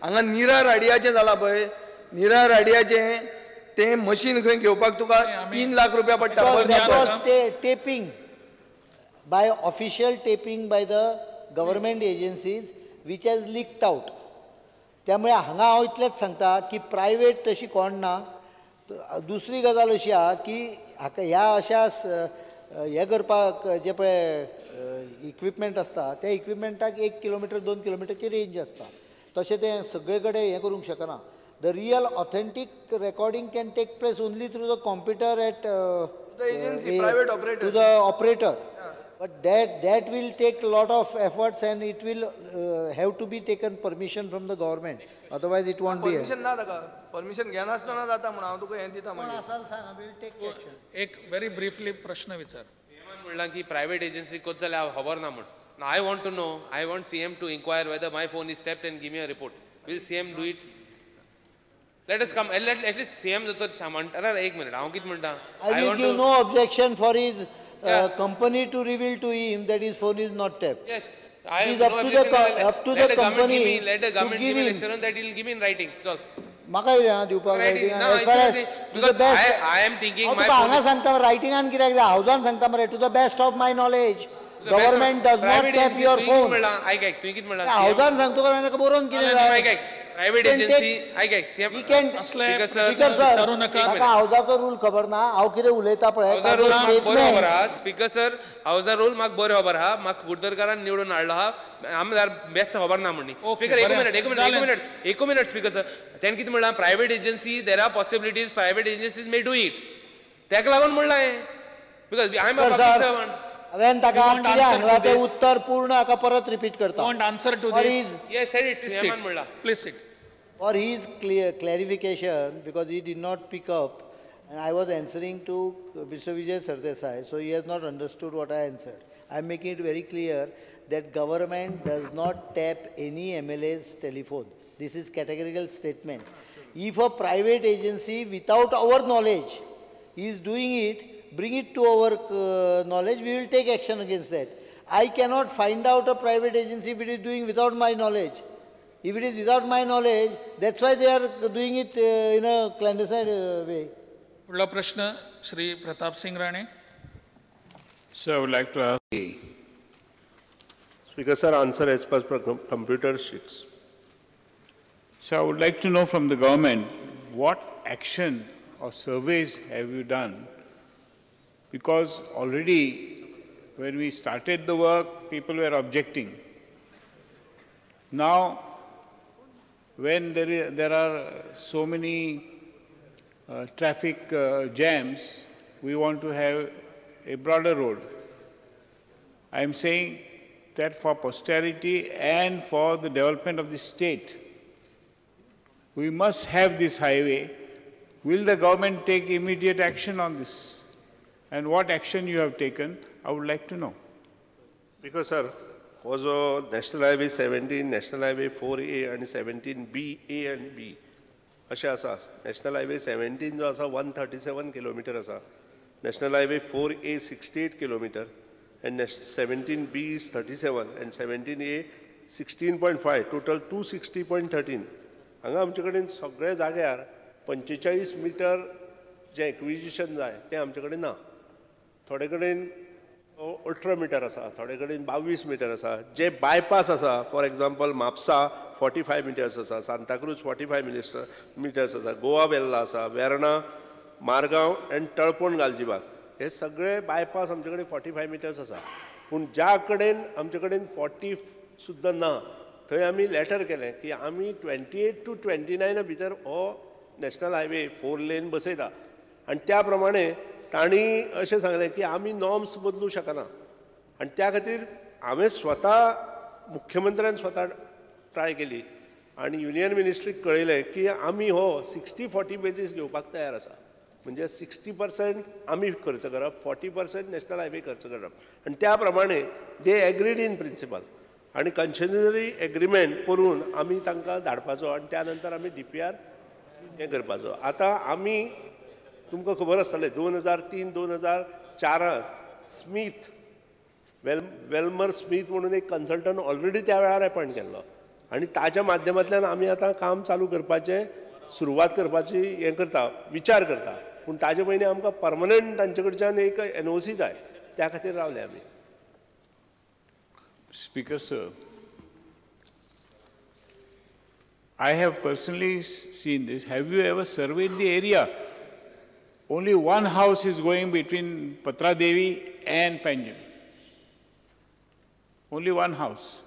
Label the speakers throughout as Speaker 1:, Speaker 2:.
Speaker 1: हांगा निरा राडियाचें जाला पळय, निरा राडियाचें तें मशीन खंय घेवपाक तुका 3 लाख रुपया पडटा.
Speaker 2: Taping by official taping by the government agencies which has leaked out. त्यामुळे हांगा हांव इतलेंच सांगता की प्रायवेट तशी कोण ना. दुसरी गजाल अशी आहा की ह्या अशा हे करपाक जे पळय इक्विपमेंट आसता त्या इक्विपमेंटाक 1 किलोमिटर 2 किलोमिटरची रेंज आसता. तशें तें सगळे कडेन हें करूंक शकना. The real authentic recording can take place only through the computer at
Speaker 1: the agency, private operator.
Speaker 2: To the operator. But that will take a lot of efforts and it will have to be taken permission from the government. Otherwise it won't be.
Speaker 1: Permission ना दाका. Permission घेना असताना जाता म्हणून हांव तुका हें दिता
Speaker 2: पण असाल सांग, I will take action.
Speaker 3: एक very briefly प्रश्न विचार.
Speaker 4: म्हणला की प्रायव्हेट एजन्सी कोच जाल्यार हांव खबर ना म्हण. Now I want to know, I want CM to inquire whether my phone is tapped and give me a report. Will CM do it? Let us come, at least CM जातो म्हणटा. एक minute हांव कितें म्हणटा.
Speaker 2: I will give no objection for his company to reveal to him that his phone is not tapped.
Speaker 4: Yes.
Speaker 2: It is up to the company
Speaker 4: let the government
Speaker 2: to give
Speaker 4: give
Speaker 2: him.
Speaker 4: an assurance that he will give me in writing. So,
Speaker 2: म्हाका दिवपाक writing as far as to the
Speaker 4: because
Speaker 2: best.
Speaker 4: I am thinking my
Speaker 2: हांव हांगा सांगता writingan कित्याक जाय हावजान सांगता मरे to the best of my knowledge. Government does not tap your phone.
Speaker 4: ऐक तुवें कितें म्हणलां
Speaker 2: हावजान सांगता तुका ताका बरोवन कितें जाय.
Speaker 4: ऐक प्रायव्हेट एजन्सी ऐक सीएम
Speaker 3: स्पीकर सर
Speaker 2: विचारू नका. ताका हावजाचो रूल खबर ना. हांव कितें उलयता पळय
Speaker 4: हावजा रूल म्हाका बरो खबर आहा. स्पीकर सर हावजा रूल म्हाका बरो खबर आहा. म्हाका कुडतरकारान निवडून हाडलो आहा. आमदार बेस्ट खबर ना म्हणनी. स्पीकर एक मिनिट स्पीकर सर तेणें कितें म्हणलां private agency there are possibilities private agencies may do it. तेका लागून म्हणलां हें because I am a public servant.
Speaker 2: हांवें ताका कितें सांगलां तें उत्तर पूर्ण हाका परत रिपीट करता.
Speaker 3: Want answer to this?
Speaker 4: Yes, said it. सीएमान म्हणलां.
Speaker 3: Please sit.
Speaker 2: For his clarification, because he did not pick up, and I was answering to Mr. Vijay Sardesai, so he has not understood what I answered. I am making it very clear that government does not tap any MLA's telephone. This is categorical statement. If a private agency, without our knowledge, is doing it, bring it to our knowledge, we will take action against that. I cannot find out a private agency if it is doing without my knowledge. If it is without my knowledge, that's why they are doing it in a clandestine way.
Speaker 3: पुढला प्रश्न Shri Pratap Singh Rane.
Speaker 5: Sir, I would like to ask.
Speaker 6: Speaker, sir, answer as per computer sheets.
Speaker 5: So I would like to know from the government what action or surveys have you done? Because already when we started the work, people were objecting. Now, when there are so many traffic jams, we want to have a broader road. I am saying that for posterity and for the development of the state, we must have this highway. Will the government take immediate action on this? And what action you have taken, I would like to know.
Speaker 6: Because, sir, also National Highway 17, National Highway 4A and 17B, A and B. अशें आसा. National Highway 17 जो आसा 137 kilometre आसा. National Highway 4A 68 kilometre and 17B is 37 and 17A 16.5, total 260.13. हांगा आमचे कडेन सगळे जाग्यार 45 मिटर जे एक्विजिशन जाय तें आमचे कडेन ना. थोडे कडेन 18 मिटर आसा, थोडे कडेन 22 मिटर आसा. जे बायपास आसा, फॉर एग्जाम्पल म्हापसा 45 मिटर्स आसा, सांताक्रूज 45 मिटर्स आसा, गोवा वेल्ला आसा, वेर्णा, मारगांव एंड तळपण गालजीबाग हे सगळे बायपास आमचे कडेन 45 मिटर्स आसा. पूण ज्या कडेन आमचे कडेन 40 सुद्दां ना थंय आमी लेटर केलें की आमी 28 to 29 भितर हो नॅशनल हायवे 4 लेन बसयता. आनी त्या प्रमाणे तांणी अशें सांगलें की आमी नॉर्म्स बदलूं शकना. आनी त्या खातीर हांवें स्वता मुख्यमंत्र्यान स्वता ट्राय केली आनी युनियन मिनिस्ट्रीक कळयलें की आमी हो 60-40 बेजीस घेवपाक तयार आसा. म्हणजे 60% आमी खर्च करप, 40% नॅशनल हायवे खर्च करप. आनी त्या प्रमाणे दे एग्रीड इन प्रिंसिपल आनी कन्सेशनरी एग्रीमेंट करून आमी तांकां धाडपाचो आनी त्या नंतर आमी DPR हें करपाचो. आतां आमी तुमकां खबर आसतलें 2003-2004 स्मीथ वेल्मर स्मीथ म्हणून एक कन्सल्टंट ऑलरेडी त्या वेळार अपॉयंट केल्लो. आणि ताच्या माध्यमांतल्यान आमी आतां काम चालू करपाचें सुरवात करपाची हें करता विचार करता पूण ताजे पयलीं आमकां परमनंट तांचे कडच्यान एक NOC जाय त्या खातीर रावले आमी.
Speaker 5: Speaker sir, I have personally seen this. Have you ever surveyed the area? Only one house is going between Patra Devi and Panjim. Only one house.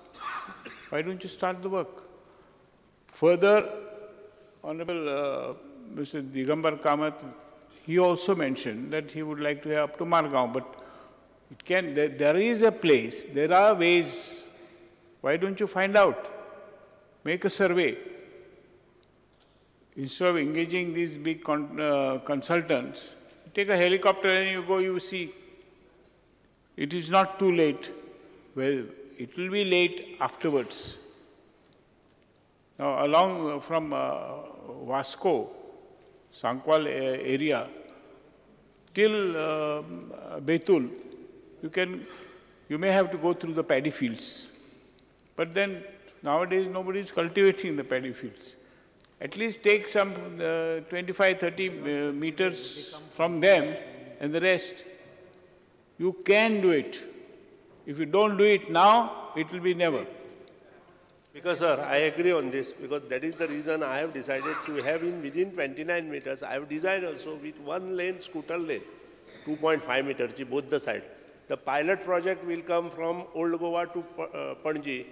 Speaker 5: Why don't you start the work? Further, Honorable Mr. Digambar Kamath, he also mentioned that he would like to have up to Margaon, but it can, there is a place, there are ways. Why don't you find out? Make a survey. Instead of engaging these big consultants, take a helicopter and you go, you see. It is not too late. Well, it will be late afterwards. Now, along from Vasco, Sankwal area, till Betul, you may have to go through the paddy fields. But then, nowadays, nobody is cultivating the paddy fields. At least take some 25-30 meters from them and the rest. You can do it. If you don't do it now, it will be never.
Speaker 6: Because, sir, I agree on this, because that is the reason I have decided to have within 29 meters. I have designed also with one lane, scooter lane, 2.5 meters, both the sides. The pilot project will come from Old Goa to Panji.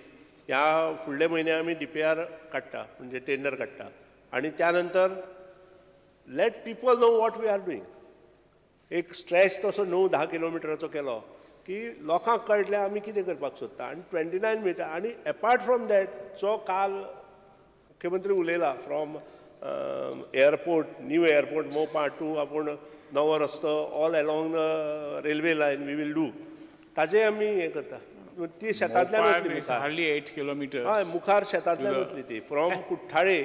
Speaker 6: ह्या फुडले म्हयने आमी DPR काडटा म्हणजे tender काडटा आनी त्या नंतर let people know what we are doing. एक स्ट्रेच तसो 9-10 किलोमिटराचो केलो की लोकांक कळटलें आमी कितें करपाक सोदता आनी 29 मिटर आनी अपार्ट फ्रॉम दॅट जो काल मुख्यमंत्री उलयला from airport new airport Mopa to आपूण नवो रस्तो all along the railway line we will do ताजें आमी हें करता. ती शेतांतल्यान वतली
Speaker 5: हार्डली 8 किलोमीटर.
Speaker 6: हय मुखार शेतांतल्यान वतली ती फ्रॉम कुठ्ठाळे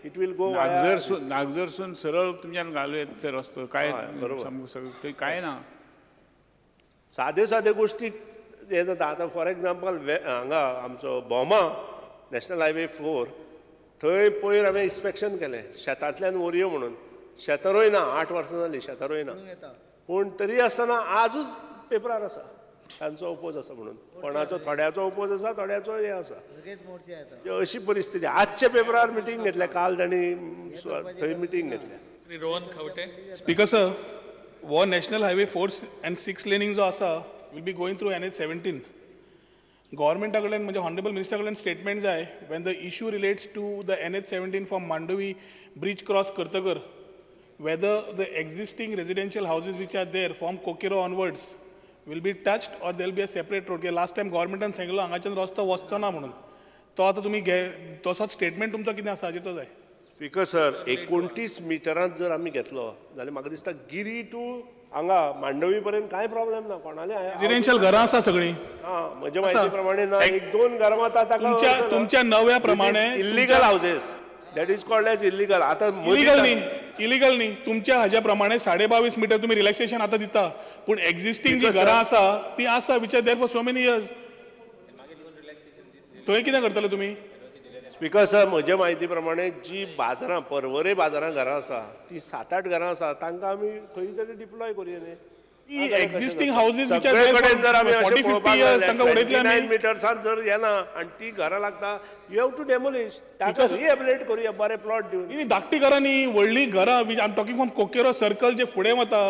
Speaker 6: इट वील गो
Speaker 5: नागजरसून सरळ तुमच्यान घालूं ते रस्तो काय सगळं काय ना.
Speaker 6: सादे सादे गोश्टी हे जाता. आतां फॉर एग्जाम्पल हांगा आमचो बोमा नॅशनल हायवे 4 थंय पयर हांवें इन्स्पेक्शन केलें शेतांतल्यान वरयो म्हणून. शेतां रोयना 8 वर्सां जालीं शेतां रोयना पूण तरी आसतना आजूच पेपरार आसा तांचो ओपोज आसा म्हणून. कोणाचो थोड्याचो ओपोज आसा थोड्याचो हे आसा. अशी परिस्थिती. आजच्या पेपरार मिटींग घेतल्या काल तांणी थंय मिटींग घेतल्या.
Speaker 3: श्री रोहन खंवटे.
Speaker 7: स्पीकर सर, वो नॅशनल हायवे 4 and 6 लेनिंग जो आसा will be going through NH17. गव्हर्मेंटा कडल्यान म्हणजे हॉनरेबल मिनिस्टर कडल्यान स्टेटमेंट जाय when the issue relates to the NH17 from Mandovi bridge cross करतकर whether the existing residential houses which are there from कोकेरो onwards will be touched or there will be a separate road. Last time गव्हर्मेंटान सांगिल्लो हांगाच्यान रस्तो वचचो ना म्हणून. तो आतां तुमी तसोच स्टेटमेंट तुमचो कितें आसा हाजेर तो जाय.
Speaker 6: स्पीकर सर 29 मिटरांत जर आमी घेतलो जाल्यार म्हाका दिसता गिरी टू हांगा मांडवी पर्यंत कांय प्रॉब्लेम ना. कोणाले
Speaker 7: रेजिडेन्शियल घरां आसा सगळीं.
Speaker 6: म्हज्या म्हायती प्रमाणे ना. 1-2 घरां आतां
Speaker 7: तुमच्या नव्या प्रमाणे
Speaker 6: illegal houses that is called as illegal. आतां
Speaker 7: इलिगल न्ही तुमच्या हाज्या प्रमाणे 22.5 मिटर तुम्ही रिलॅक्सेशन आतां दिता पूण एक्झिस्टिंग जी घरां आसा ती आसा which are there for so many years. थंय कितें करतले तुमी.
Speaker 6: स्पीकर सर म्हज्या म्हायती प्रमाणे जी बाजारां पर्वरे बाजारां घरां आसा ती 7-8 घरां आसा तांकां आमी खंय तरी डिप्लॉय करुया न्ही.
Speaker 7: Existing houses which are there for 40-50 years तांकां उडयतले आमी.
Speaker 6: 9 मिटर्सान जर येना आनी ती घरां लागता यू हॅव टू डेमोलिश ताका रिहॅबिलिटेट करुया बरे प्लॉट दिवन.
Speaker 7: धाकटी घरां न्ही व्हडली घरां which I am talking from Coqueiro circle जे फुडें वता.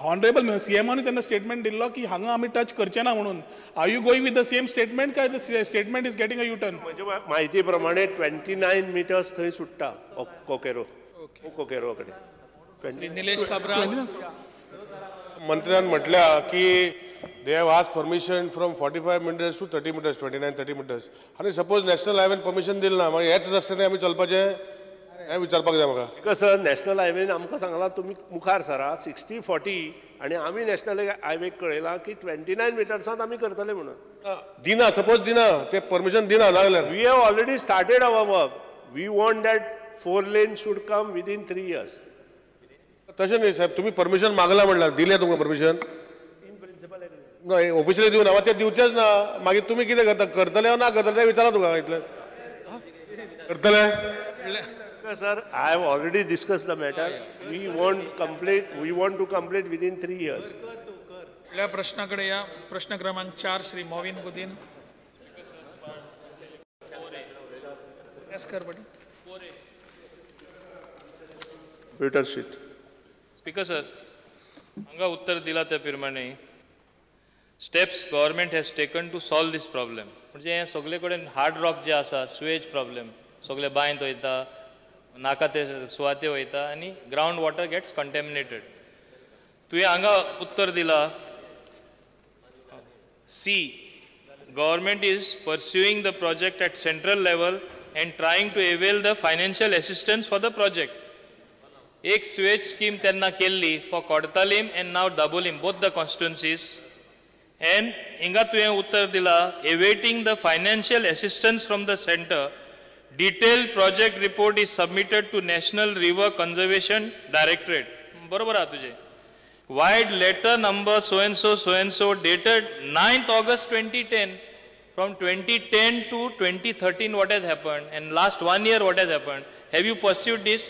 Speaker 7: हॉनरेबल CMान तेन्ना स्टेटमेंट दिल्लो की हांगा आमी टच करचे ना म्हणून. Are you going with the same statement काय the statement is getting a U turn.
Speaker 6: म्हज्या म्हायती प्रमाणे 29 मिटर्स थंय सुट्टा कोकेरो कडेन.
Speaker 3: निलेश काब्राल.
Speaker 8: मंत्र्यान म्हटल्या की they have asked permission from 45 metres to 30 metres 29-30 metres आनी सपोज नॅशनल हायवेन परमिशन दिलें ना मागीर हेच रस्त्याने आमी चलपाचें हें विचारपाक जाय म्हाका.
Speaker 6: बिकॉज सर नॅशनल हायवेन आमकां सांगलां तुमी मुखार सरा 60-40 आनी आमी नॅशनल हायवेक कळयलां की 29 मिटर्सांत आमी करतले म्हणून.
Speaker 8: दिना सपोज दिना ते परमिशन दिना नाजाल्यार
Speaker 6: we have already started our work. We want that 4 lane should come within 3 years.
Speaker 8: तशें न्ही साहेब तुमी परमिशन मागला म्हणल्यार दिलें तुमकां परमिशन ऑफिशियली दिवना ते दिवचेच ना. मागीर तुमी कितें करता करतले ना करतले तें विचारा तुका इतलें. करतले
Speaker 6: Sir, I have already discussed the matter. We want to complete within 3 years.
Speaker 3: आपल्या प्रश्नाकडे या. प्रश्न क्रमांक 4 श्री मोविन गुदीन. Yes, कर बड़ी.
Speaker 6: Peter sheet.
Speaker 9: स्पीकर सर, हांगा उत्तर दिला त्या प्रमाणे steps government has taken to solve this problem. म्हणजे हे सगळे कडेन हार्ड रॉक जे आसा स्वेज प्रॉब्लेम सगळे बांयत वयता, नाका ते सुवाते वयता आनी ग्रावंड वॉटर गेट्स कंटेमिनेटेड. तुवें हांगा उत्तर दिला सी government is pursuing the project at central level and trying to avail the financial assistance for the project. एक sewage scheme त्यांना केल्ली for Kortalim and now Dabolim, both the constituencies. And हिंगा तुवें उत्तर दिला awaiting the financial assistance from the center. Detailed project report is submitted to National River Conservation Directorate. बरोबर आहे तुझे. Wide letter number so and so dated 9th August 2010. From 2010 to 2013, what has happened? And last 1 year, what has happened? Have you pursued this?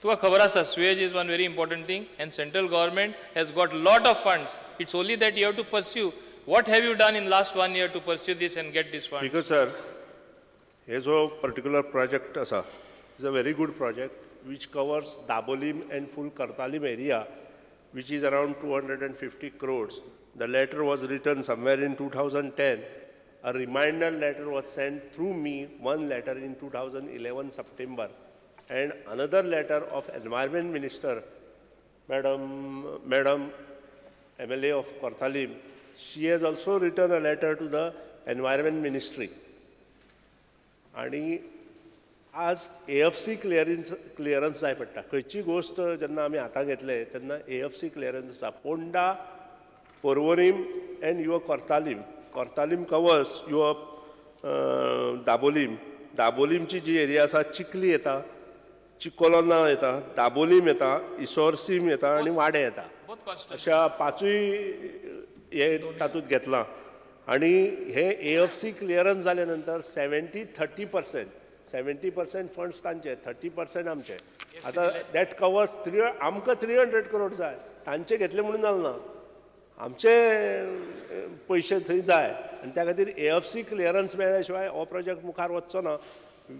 Speaker 9: तुका खबर आसा, sewage is one very important thing, and central government has got lot of funds. It's only that you have to pursue. What have you done in last 1 year to pursue this and get this fund?
Speaker 6: Because sir, here's a particular project asa. It's a very good project which covers Dabolim and full Kortalim area, which is around 250 crores. The letter was written somewhere in 2010. A reminder letter was sent through me, one letter in 2011 September, and another letter of Environment Minister, Madam MLA of Kortalim. She has also written a letter to the Environment Ministry. आणि आज AFC clearance जाय पडटा. खंयची गोष्ट जेन्ना आमी हातांत घेतले तेन्ना AFC clearance आसा. Ponda, Porvorim and your Kortalim. Kortalim covers your Dabolim. Dabolimची जी एरिया आसा चिखली येता, चिकोलोना येता, दाबोलीम येता, इसोरसीम येता आणि वाडे येता. अशा पाचूय हे तातूंत घेतलां. आणि हे AFC क्लियरन्स जाले नंतर 70% फंड्स तांचे, 30% आमचे. आतां दॅट कवर्स आमकां 300 करोड जाय. तांचे घेतले म्हणून जालना. आमचे पयशे थंय जाय आनी त्या खातीर AFC क्लियरन्स मेळ्ळ्या शिवाय हो प्रोजेक्ट मुखार वचचो ना.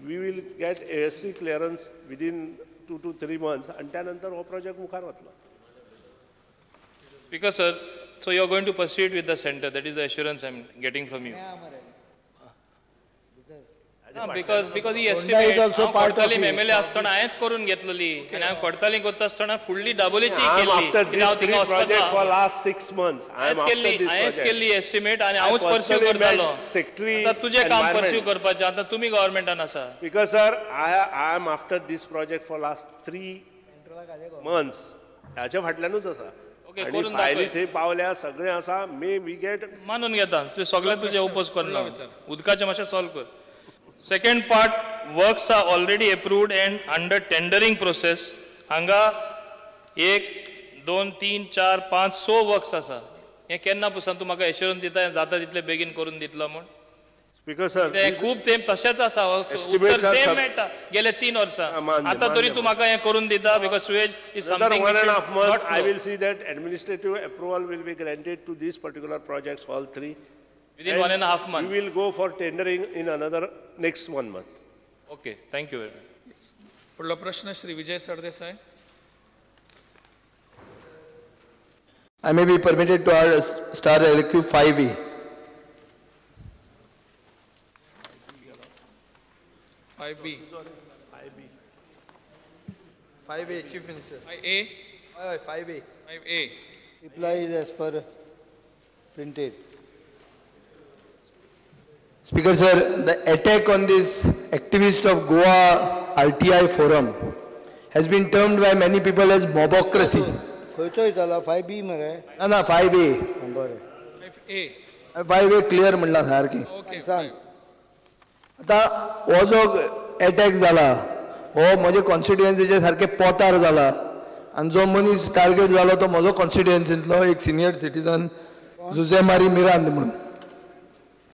Speaker 6: We will get AFC clearance within 2 to 3 months आनी त्या नंतर हो प्रोजेक्ट मुखार वतलो.
Speaker 9: Speaker sir, so you are going to pursue it with the center. That is the assurance I am getting from you. Because he estimates Kortalim MLA असताना हांवेंच करून घेतलेली आनी हांव Kortalim करता आसतना फुडली दाबोलीची केल्ली.
Speaker 6: After this project for last 6 months, I am after this
Speaker 9: हांवेंच केल्ली एस्टिमेट आनी हांवच परस्यू करतालो. आता तुझे काम परस्यू करपाचें. आता तुमी गव्हर्नमेंटान आसा.
Speaker 6: Because sir, I am after this project for last 3 months. हाच्या फाटल्यानूच आसा. आणि फायली थंय पावल्या सगळें आसा. मे वी गेट
Speaker 9: मानून घेता. तुवें सगळें तुजें ओपोज करना. उदकाचें मातशें सॉल्व कर. Second part, works are already approved and under tendering process. Hanga 1, 2, 3, 4, 5, 6 works asa. हे केन्ना पसून तूं म्हाका एश्योरन्स दिता जाता तितले बेगीन करून दितलो म्हूण.
Speaker 6: स्पीकर सर,
Speaker 9: ते खूब तेंप तशेंच आसा. उत्तर सेम मेळटा गेले 3 वर्सां. आतां तरी तूं म्हाका हे करून दिता because Suez is something
Speaker 6: which is not. I will see that administrative approval will be granted to these particular projects, all 3.
Speaker 9: Within 1.5 months.
Speaker 6: We will go for tendering in another next 1 month.
Speaker 9: Okay, thank you very much.
Speaker 3: पुढला प्रश्न Shri Vijay Sardesai.
Speaker 1: I may be permitted to add star LQ 5A.
Speaker 3: 5B.
Speaker 1: 5A, Chief Minister.
Speaker 3: 5A.
Speaker 1: 5A.
Speaker 3: 5A.
Speaker 2: Reply is as per printed.
Speaker 1: Speaker sir, the attack on this activist of Goa RTI forum has been termed by many people as mobocracy.
Speaker 2: खंयचो येताला 5B मरे?
Speaker 1: ना 5A.
Speaker 2: बरें.
Speaker 3: 5A.
Speaker 1: 5A clear म्हणला सारकी.
Speaker 3: Okay.
Speaker 2: सांग.
Speaker 1: आता हो जो अटॅक जाला हो म्हजे कॉन्स्टिट्युएन्सीचे सारके पोतार जाला आनी जो मनीस टार्गेट जालो तो म्हजो कॉन्स्टिट्युएन्सींतलो एक सिनियर सिटीजन जुझे मारी मिरांद म्हणून.